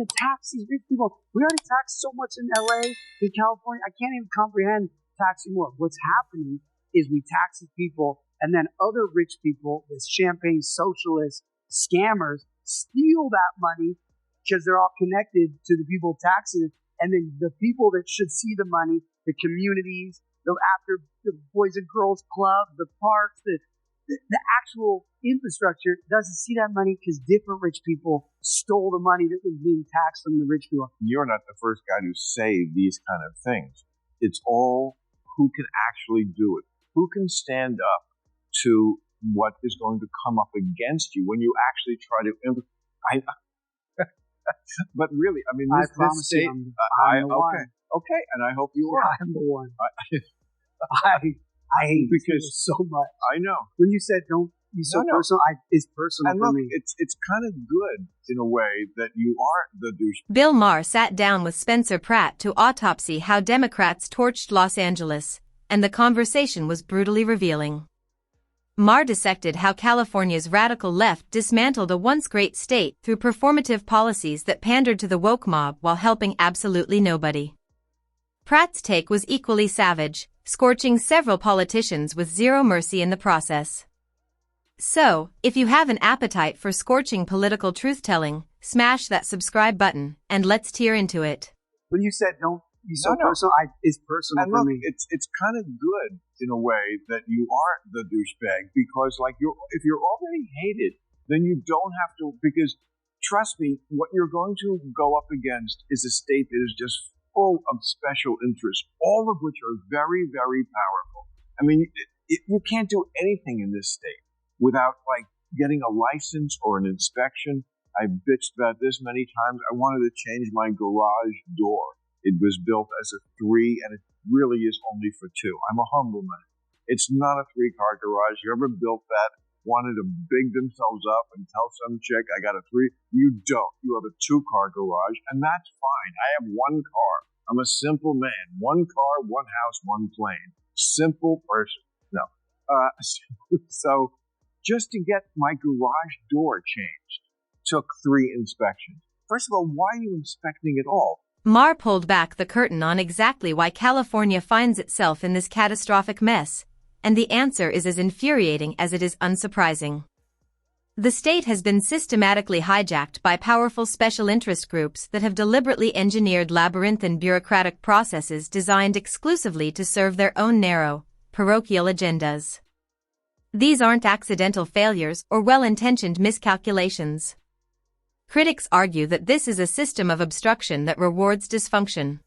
going to tax these rich people. We already tax so much in LA, in California. I can't even comprehend taxing more. What's happening is we tax these people, and then other rich people, this champagne socialists, scammers, steal that money because they're all connected to the people taxing it. And then the people that should see the money, the communities, the Boys and Girls Club, the parks, the actual infrastructure doesn't see that money because different rich people stole the money that was being taxed from the rich people. You're not the first guy to say these kind of things. It's all who can actually do it. Who can stand up to what is going to come up against you when you actually try to but really, I mean, I promise state, you, I'm the one. Okay, and I hope you are. I'm the one. I hate because so much. I know. When you said don't be so personal, it's personal and for look, me. It's kind of good in a way that you aren't the douche. Bill Maher sat down with Spencer Pratt to autopsy how Democrats torched Los Angeles, and the conversation was brutally revealing. Maher dissected how California's radical left dismantled a once great state through performative policies that pandered to the woke mob while helping absolutely nobody. Pratt's take was equally savage, scorching several politicians with zero mercy in the process. So, if you have an appetite for scorching political truth-telling, smash that subscribe button, and let's tear into it. When you said don't be so personal, it's personal and for look, me. It's kind of good in a way that you aren't the douchebag because, like, if you're already hated, then you don't have to. Because trust me, what you're going to go up against is a state that is just full of special interests, all of which are very, very powerful. I mean, you can't do anything in this state without, like, getting a license or an inspection. I've bitched about this many times. I wanted to change my garage door. It was built as a 3, and it really is only for 2. I'm a humble man. It's not a 3-car garage. Whoever built that wanted to big themselves up and tell some chick, I got a 3. You don't. You have a 2-car garage, and that's fine. I have 1 car. I'm a simple man. 1 car, 1 house, 1 plane. Simple person. No. So just to get my garage door changed took 3 inspections. First of all, why are you inspecting it all? Maher pulled back the curtain on exactly why California finds itself in this catastrophic mess, and the answer is as infuriating as it is unsurprising. The state has been systematically hijacked by powerful special interest groups that have deliberately engineered labyrinthine bureaucratic processes designed exclusively to serve their own narrow, parochial agendas. These aren't accidental failures or well-intentioned miscalculations. Critics argue that this is a system of obstruction that rewards dysfunction.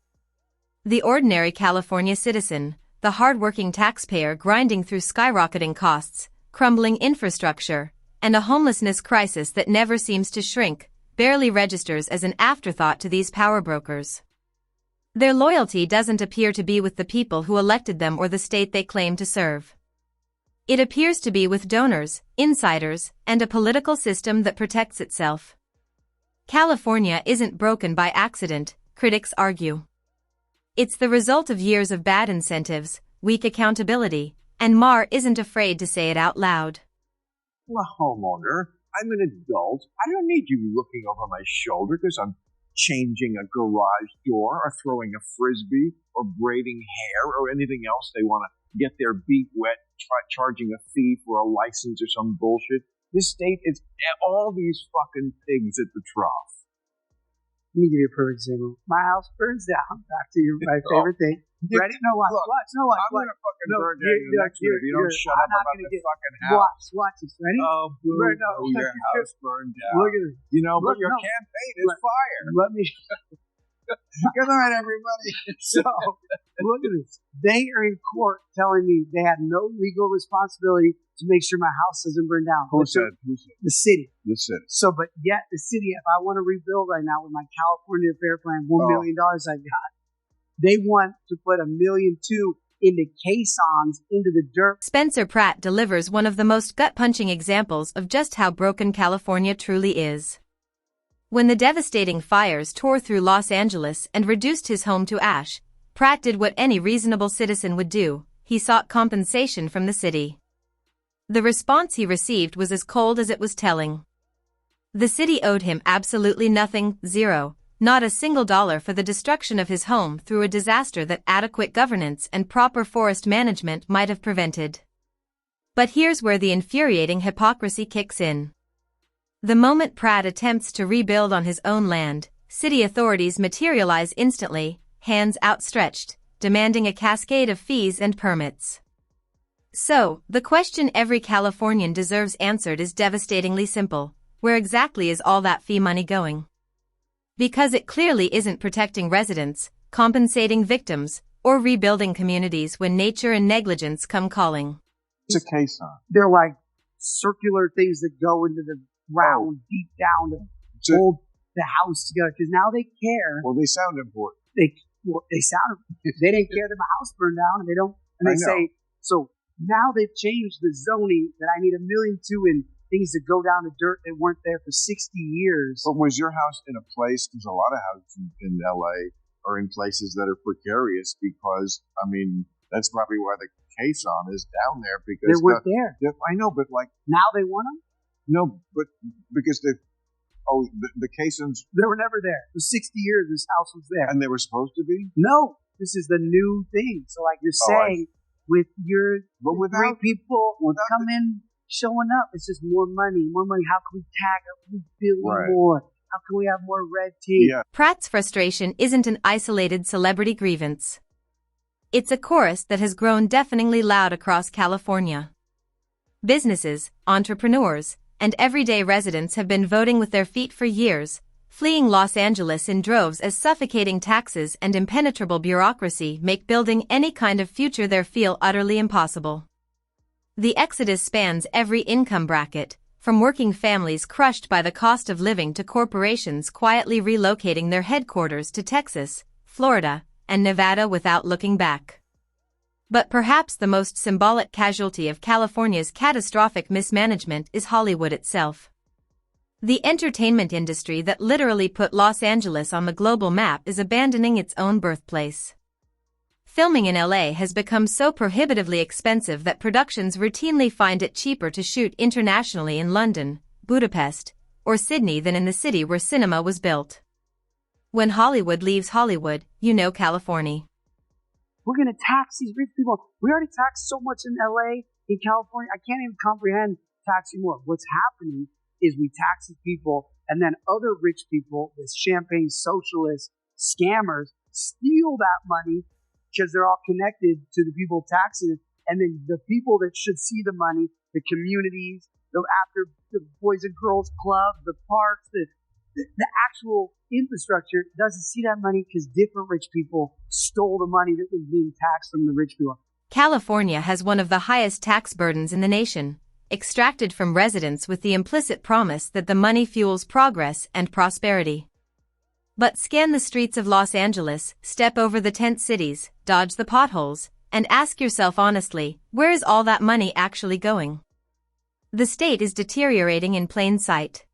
The ordinary California citizen, the hard-working taxpayer grinding through skyrocketing costs, crumbling infrastructure, and a homelessness crisis that never seems to shrink, barely registers as an afterthought to these power brokers. Their loyalty doesn't appear to be with the people who elected them or the state they claim to serve. It appears to be with donors, insiders, and a political system that protects itself. California isn't broken by accident, critics argue. It's the result of years of bad incentives, weak accountability, and Maher isn't afraid to say it out loud. I'm a homeowner. I'm an adult. I don't need you looking over my shoulder because I'm changing a garage door or throwing a frisbee or braiding hair or anything else they want to get their beak wet, charging a fee for a license or some bullshit. This state is all these fucking pigs at the trough. Let me give you a perfect example. My house burns down. Back to my favorite thing. Ready? No, watch. I'm going to fucking burn down your next one if you don't shut up about the fucking house. Watch this. Ready? Oh, boo. Your house burned down. Look at this. You know, but your campaign is fire. Let me... Good night, everybody. So, look at this. They are in court telling me they had no legal responsibility to make sure my house doesn't burn down. Who said? The city. The city. So, but yet the city, if I want to rebuild right now with my California Fair Plan, $1 million I got, they want to put $1.2 million into caissons into the dirt. Spencer Pratt delivers one of the most gut-punching examples of just how broken California truly is. When the devastating fires tore through Los Angeles and reduced his home to ash, Pratt did what any reasonable citizen would do. He sought compensation from the city. The response he received was as cold as it was telling. The city owed him absolutely nothing, zero, not a single dollar for the destruction of his home through a disaster that adequate governance and proper forest management might have prevented. But here's where the infuriating hypocrisy kicks in. The moment Pratt attempts to rebuild on his own land, city authorities materialize instantly, hands outstretched, demanding a cascade of fees and permits. So, the question every Californian deserves answered is devastatingly simple: where exactly is all that fee money going? Because it clearly isn't protecting residents, compensating victims, or rebuilding communities when nature and negligence come calling. It's a case on. They're like circular things that go into the ground deep down to hold the house together, because now they care. Well, they sound important. They didn't care that my house burned down, and they say, so now they've changed the zoning that I need $1.2 million in things that go down to dirt that weren't there for 60 years. But was your house in a place, because a lot of houses in LA are in places that are precarious, because, I mean, that's probably why the caisson is down there, because they weren't there. I know, but like, now they want them? No, but because the caissons, they were never there. For 60 years, this house was there. And they were supposed to be? No, this is the new thing. So like you're saying, with your three people come in showing up, it's just more money. How can we tag up? How can we build more? How can we have more red tape? Yeah. Pratt's frustration isn't an isolated celebrity grievance. It's a chorus that has grown deafeningly loud across California. Businesses, entrepreneurs, and everyday residents have been voting with their feet for years, fleeing Los Angeles in droves as suffocating taxes and impenetrable bureaucracy make building any kind of future there feel utterly impossible. The exodus spans every income bracket, from working families crushed by the cost of living to corporations quietly relocating their headquarters to Texas, Florida, and Nevada without looking back. But perhaps the most symbolic casualty of California's catastrophic mismanagement is Hollywood itself. The entertainment industry that literally put Los Angeles on the global map is abandoning its own birthplace. Filming in LA has become so prohibitively expensive that productions routinely find it cheaper to shoot internationally in London, Budapest, or Sydney than in the city where cinema was built. When Hollywood leaves Hollywood, you know California. We're going to tax these rich people. We already tax so much in LA, in California. I can't even comprehend taxing more. What's happening is we tax these people, and then other rich people, this champagne socialists, scammers, steal that money because they're all connected to the people taxing it. And then the people that should see the money, the communities, after the Boys and Girls Club, the parks, the actual infrastructure doesn't see that money because different rich people stole the money that was being taxed from the rich people. California has one of the highest tax burdens in the nation, extracted from residents with the implicit promise that the money fuels progress and prosperity. But scan the streets of Los Angeles, step over the tent cities, dodge the potholes, and ask yourself honestly, where is all that money actually going? The state is deteriorating in plain sight.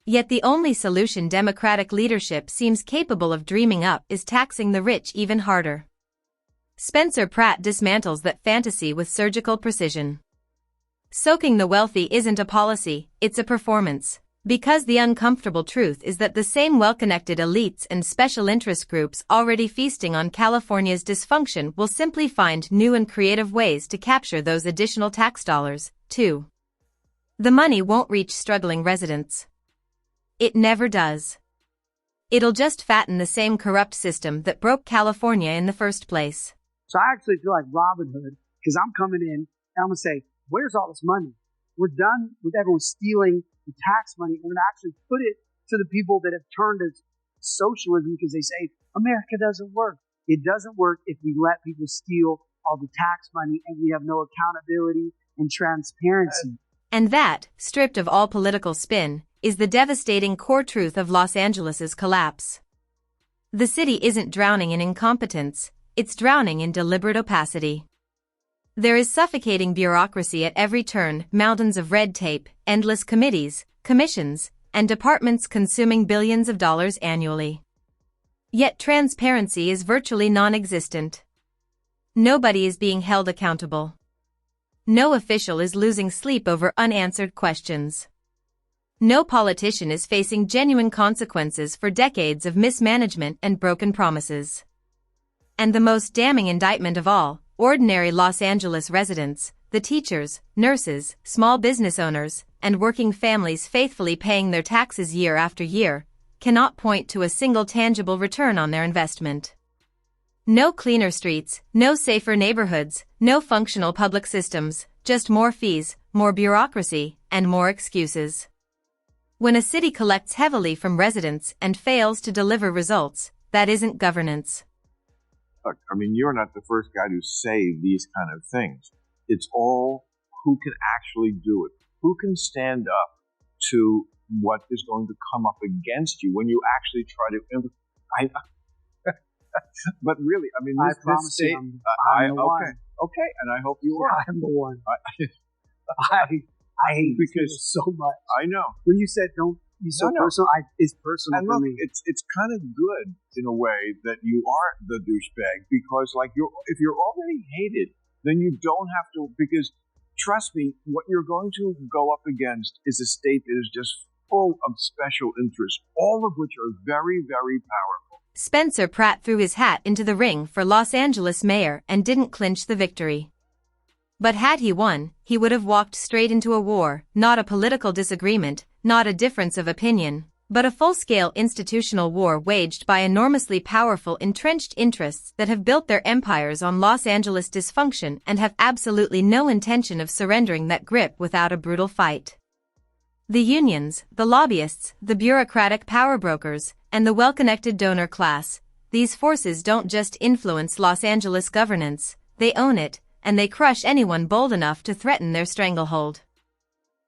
Yet the only solution Democratic leadership seems capable of dreaming up is taxing the rich even harder. Spencer Pratt dismantles that fantasy with surgical precision. Soaking the wealthy isn't a policy, it's a performance. Because the uncomfortable truth is that the same well-connected elites and special interest groups already feasting on California's dysfunction will simply find new and creative ways to capture those additional tax dollars, too. The money won't reach struggling residents. It never does. It'll just fatten the same corrupt system that broke California in the first place. So I actually feel like Robin Hood, because I'm coming in and I'm going to say, where's all this money? We're done with everyone stealing the tax money. We're going to actually put it to the people that have turned to socialism because they say, America doesn't work. It doesn't work if we let people steal all the tax money and we have no accountability and transparency. And that, stripped of all political spin, is the devastating core truth of Los Angeles's collapse. The city isn't drowning in incompetence, it's drowning in deliberate opacity. There is suffocating bureaucracy at every turn, mountains of red tape, endless committees, commissions, and departments consuming billions of dollars annually. Yet transparency is virtually non-existent. Nobody is being held accountable. No official is losing sleep over unanswered questions. No politician is facing genuine consequences for decades of mismanagement and broken promises. And the most damning indictment of all, ordinary Los Angeles residents, the teachers, nurses, small business owners, and working families faithfully paying their taxes year after year, cannot point to a single tangible return on their investment. No cleaner streets, no safer neighborhoods, no functional public systems, just more fees, more bureaucracy, and more excuses. When a city collects heavily from residents and fails to deliver results, that isn't governance. Look, I mean, you're not the first guy to say these kind of things. It's all who can actually do it. Who can stand up to what is going to come up against you when you actually try to... But really, I mean, I promise state, you, I'm the one. Okay, and I hope you are. I'm the one. I hate because so much. I know. When you said don't be so personal, it's personal and for look, me. It's kind of good in a way that you are the douchebag because, like, if you're already hated, then you don't have to. Because trust me, what you're going to go up against is a state that is just full of special interests, all of which are very, very powerful. Spencer Pratt threw his hat into the ring for Los Angeles mayor and didn't clinch the victory. But had he won, he would have walked straight into a war, not a political disagreement, not a difference of opinion, but a full-scale institutional war waged by enormously powerful entrenched interests that have built their empires on Los Angeles dysfunction and have absolutely no intention of surrendering that grip without a brutal fight. The unions, the lobbyists, the bureaucratic power brokers, and the well-connected donor class, these forces don't just influence Los Angeles governance, they own it, and they crush anyone bold enough to threaten their stranglehold.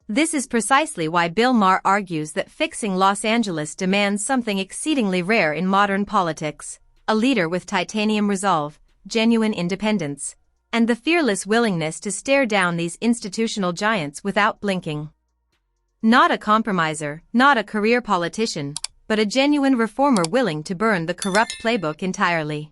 This is precisely why Bill Maher argues that fixing Los Angeles demands something exceedingly rare in modern politics, a leader with titanium resolve, genuine independence, and the fearless willingness to stare down these institutional giants without blinking. Not a compromiser, not a career politician, but a genuine reformer willing to burn the corrupt playbook entirely.